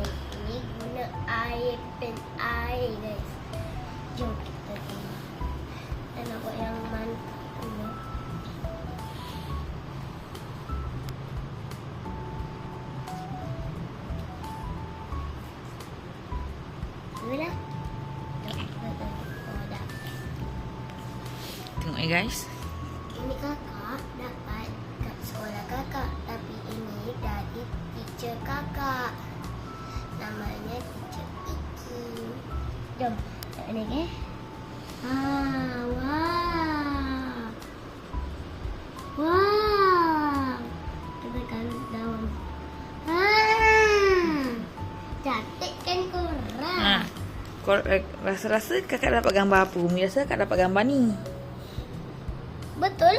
Ini guna air pen air guys. Jom kita tengok. Kita nak buat yang mana dulu. Bila? Jom kita tengok. Oh, dah. Tengok guys. Ini kakak dapat kat sekolah kakak. Tapi ini dari teacher kakak. Namanya teacher Iki. Jom. Tengok ni ke? Wow. Wow. Kita kan daun. Cantik kan korang? Kau rasa-rasa kakak dapat gambar apa? Umi rasa kakak dapat gambar ni. Betul.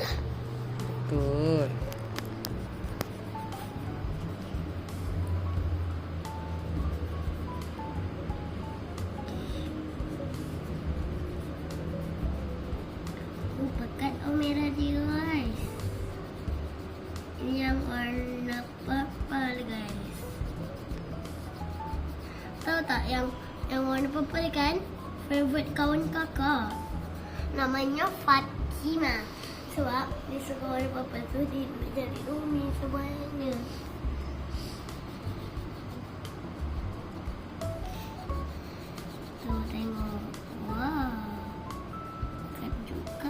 Betul. Pekat merah dia guys. Ini yang warna purple guys. Tahu tak yang warna purple kan? Favorite kawan kakak. Namanya Fatima. Sebab dia suka warna purple tu dia nak jadi Umi semuanya. Tuh tengok. Wow. Kan juga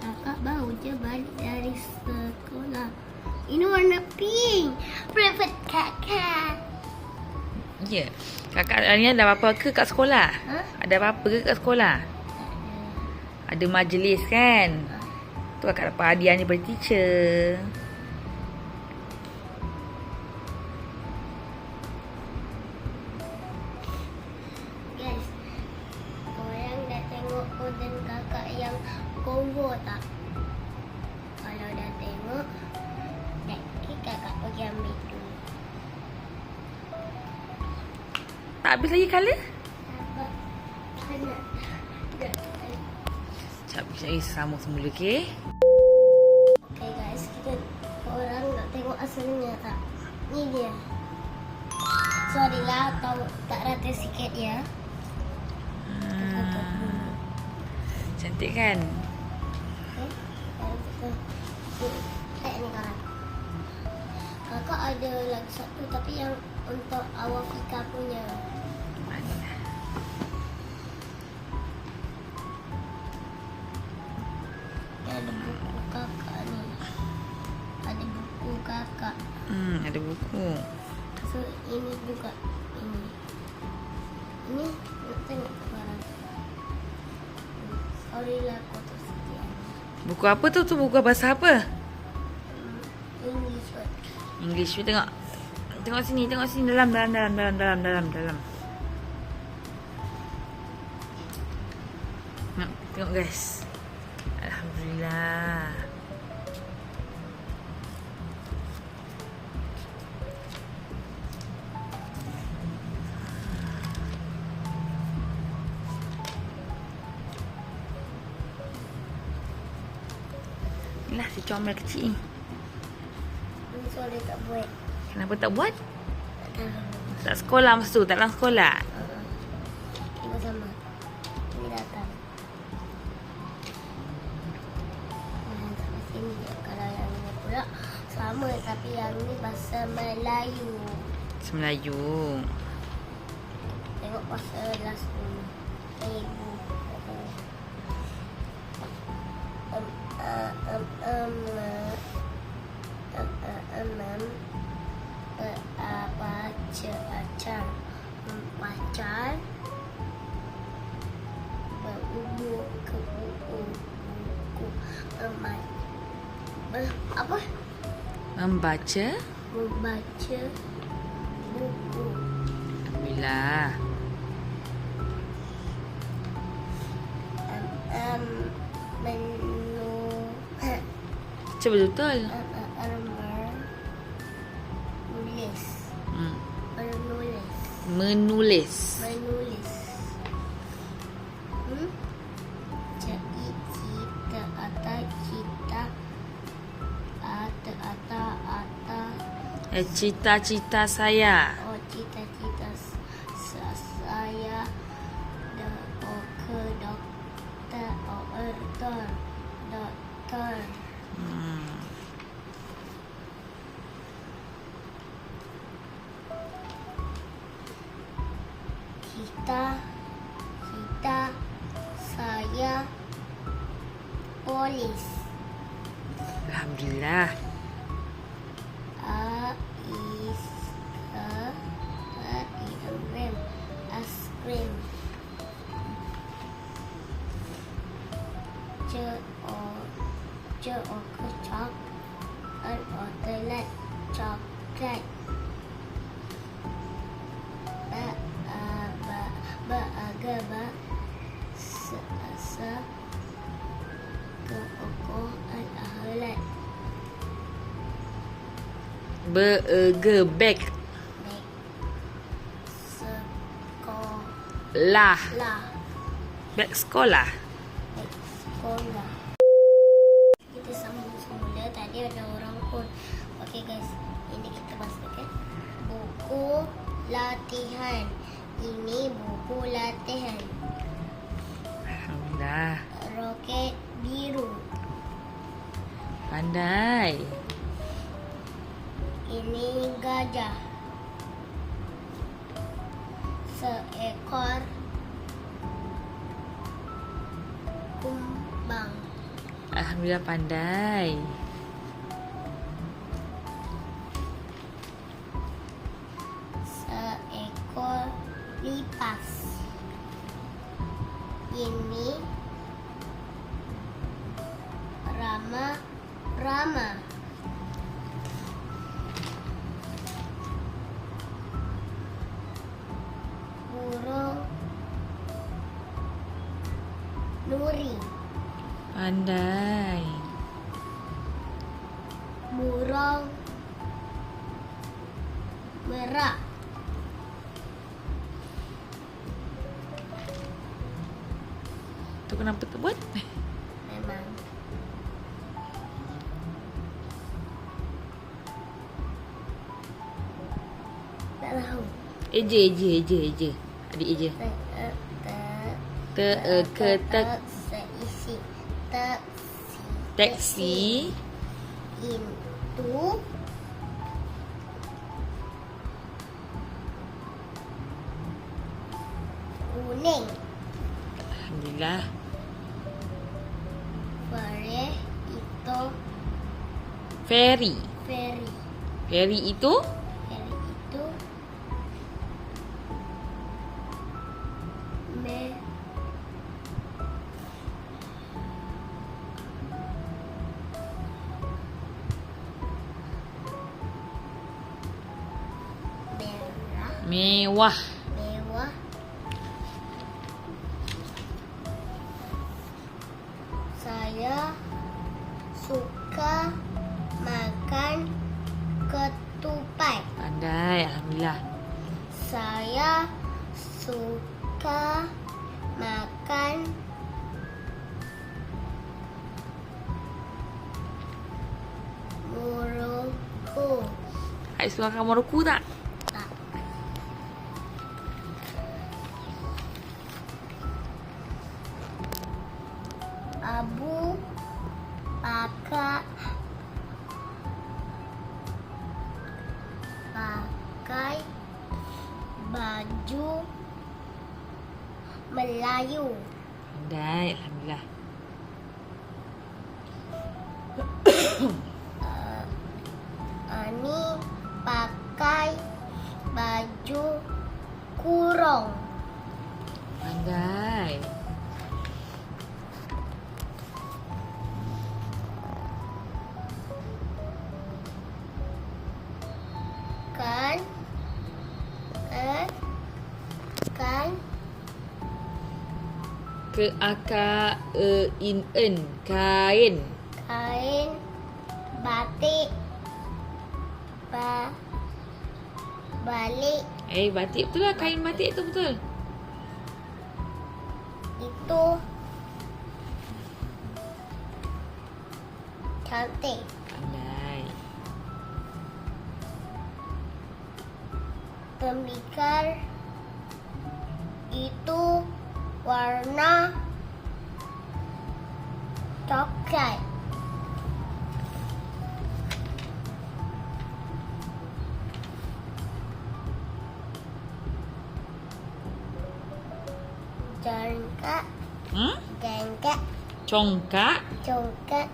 Kakak baru je balik dari sekolah. Ini warna pink. Favorite kakak. Ya. Kakak hari ni ada apa-apa ke kat sekolah? Ha? Ada apa-apa ke kat sekolah? Ada majlis kan? Tu kakak dapat hadiah ni dari teacher. Guys, korang dah tengok konten kakak yang Kongo tak? Kalau dah tengok, nanti kakak pergi ambil tu. Tak habis lagi colour? Kakak kena. Sekejap, saya sambung semula, okey? Okay guys, korang nak tengok aslinya tak? Ni dia. Sorry lah, tahu tak rata sikit ya. Cantik kan? Lihat ni kawan. Kakak ada lagi satu tapi yang untuk awal Fika punya. Mana? Ada buku kakak ni. Ada buku kakak. Ada buku. So ini juga ini. Ini nak tengok sekarang. Sorry lah kotor sikit. Buku apa tu? Tu buku bahasa apa? English word. English. Tengok. Tengok sini, tengok sini dalam. Tengok guys. Alhamdulillah. Inilah si comel kecil ni. Ini sorry tak buat. Kenapa tak buat? Tak tahu. Tak sekolah masa tu, tak dalam sekolah. Kita sama. Ini datang. Sampai sini je. Kalau yang ini pula sama tapi yang ni bahasa Melayu. Semelayu. Tengok bahasa last dulu. Ibu. Pacar berubu ke buku apa Membaca. membaca buku Alhamdulillah. Cuba betul. menulis Hmm. menulis Menulis. Menulis. Cik, cita, ata, cita. Ata, ata, ata. Cita-cita saya. Oh, cita-cita saya. Dokter. Dokter. Cita saya polis. Alhamdulillah. Aiskrim. Kecap. Telat coklat. Beg. Lah. Beg sekolah. Sekolah. Kita sambung semula. Tadi ada orang pun. Okey guys, ini kita masukkan buku latihan. Ini buku latihan. Alhamdulillah. Roket biru. Pandai. Ini gajah. Seekor kumbang. Alhamdulillah pandai. Seekor lipas. Ini Rama. Burung Nuri. Pandai. Burung merak. Tu kenapa tu buat? Memang. Tak tahu. Eja. Adik eja. Seisi. Taksi. Itu kuning. Alhamdulillah. Ferry. Ferry itu? Ferry itu Mewah. Saya suka makan ketupat. Pandai. Alhamdulillah. Saya suka makan Morocco. Adik suka makan Morocco tak? Tak. Abu pakai baju Melayu. Pandai. Alhamdulillah. Ani pakai baju kurung. Pandai. Kain. Kain batik balik. Batik betul lah. Kain batik tu betul. Itu cantik. Pandai. Tembikar itu warna coklat. Jangka, jangka, Congkak. coklat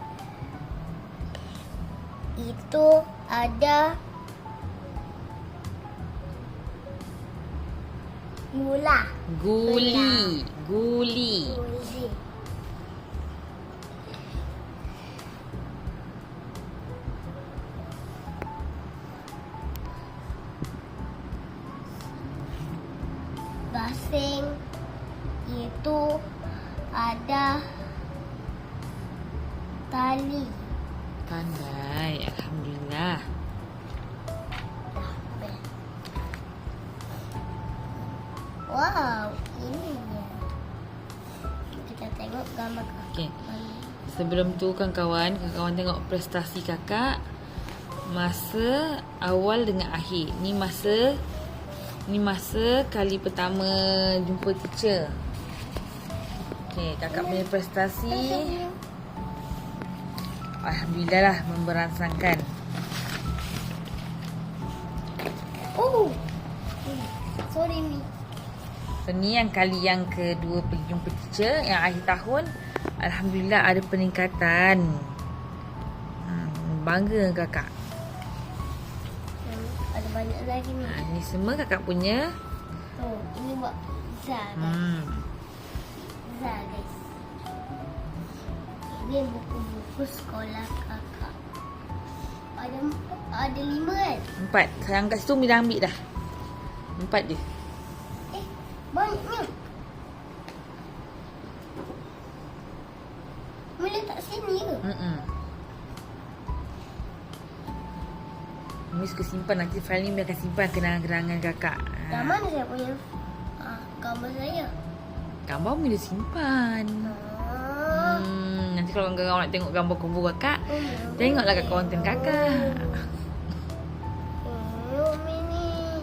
itu ada gula. Guli. Guli. Guli. Gasing itu ada tali. Pandai. Alhamdulillah. Wow, ini dia. Kita tengok gambar kakak. Okey. Sebelum tu kawan-kawan tengok prestasi kakak masa awal dengan akhir. Ni masa kali pertama jumpa teacher. Okey, kakak punya prestasi alhamdulillah lah memberangsangkan. Oh, sorry ni. So, ni yang kali yang kedua pergi jumpa teacher. Yang akhir tahun alhamdulillah ada peningkatan. Bangga kakak. Ada banyak lagi ni. Ni semua kakak punya. Oh, ini buat pizza guys. Pizza guys. Ini buku-buku sekolah kakak. Ada 5 kan? 4. Sayang kat situ Mila ambil dah. 4 je. Banyaknya. Boleh letak sini ke? Miss suka simpan. Nanti file ni Mila akan simpan kenangan-kenangan kakak. Yang mana saya punya gambar saya? Gambar Mila simpan. Nanti kalau korang nak tengok gambar kubu kakak, tengoklah kat konten kakak. Mini.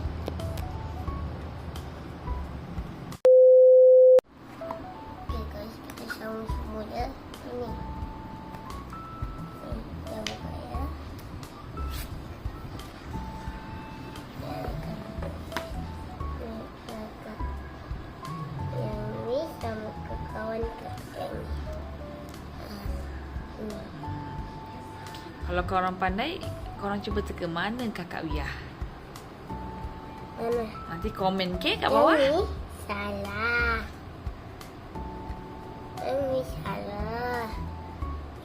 Okay guys, kita sama semua ya. Ini. Kita buka ya. Yang ni sama ke kawan kakak ni. Kalau korang pandai, korang cuba teka mana kakak Wiyah. Mana? Nanti komen ke kat bawah. Ini salah. Ini salah.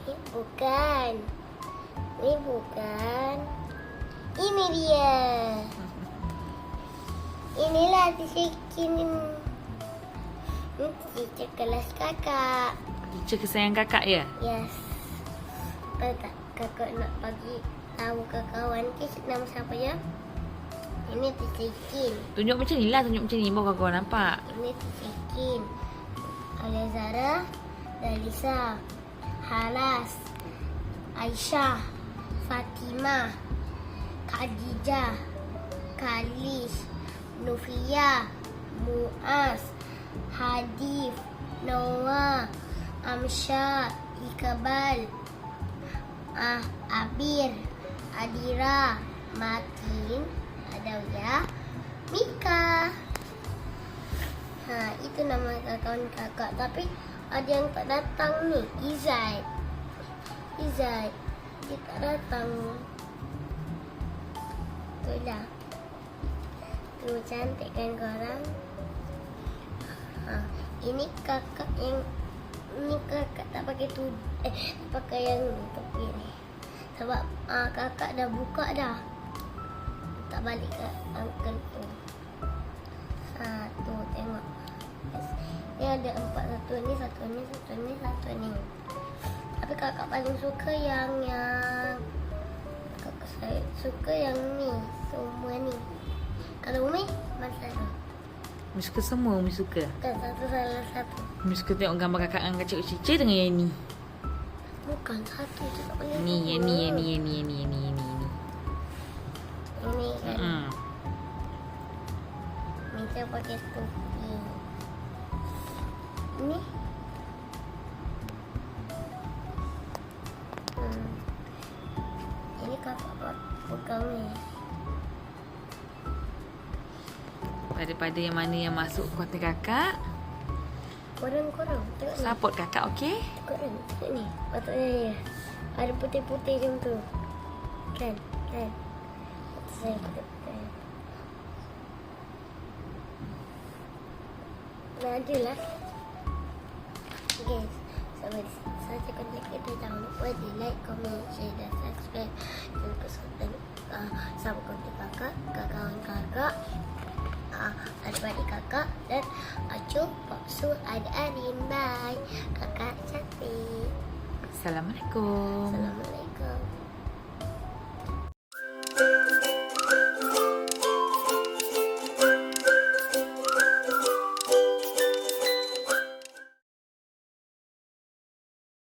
Ini bukan. Ini bukan. Ini dia. Inilah teacher teacher kelas kakak. Teacher kesayang kakak ya? Yes. Tak, kakak nak bagi tahu ke kawan ke nama siapa ya? Ini teacher Kin. Tunjuk macam ni lah. Tunjuk macam ni. Baru kawan nampak. Ini teacher Kin. Alezara, Dalisa, Halas, Aisyah, Fatimah, Khadijah, Khalis, Nufia, Muaz, Hadif, Noah, Amsyad, Iqbal, Abir, Adira, Matin, Adawiyah, Mika. Itu nama kawan kakak. Tapi ada yang tak datang ni. Izzat. Dia tak datang. Itulah. Tu cantik kan korang? Ini kakak yang ni kakak tak pakai pakai yang topi ni. Sebab kakak dah buka dah. Tak balik ke uncle tu. Tu tengok. Dia ada 4, satu ni. Tapi kakak paling suka yang kakak saya suka yang ni. Semua ni. Kalau Umi, mana satu? Umi suka semua, Umi suka. Bukan satu salah satu. Umi suka tengok gambar kakak angkat cikgu-cikgu dengan yang ni. Bukan satu je tak boleh. Ni, yang ni, yang ni, yang ni, yang ni, yang ni, yang ni. Ini kan. Hmm. Minta pakai topi. Ini. Ini kakak pegang ni. Daripada yang mana yang masuk kuartal kakak, Korang tengok ni. support kakak, okey? Korang tengok ni. Patutnya ya. Ada putih-putih macam tu. Kan? Patut saya putih-putih. Nah, ada lah. Okay. Sampai saya cakap like kita, jangan lupa di like, comment, share dan subscribe.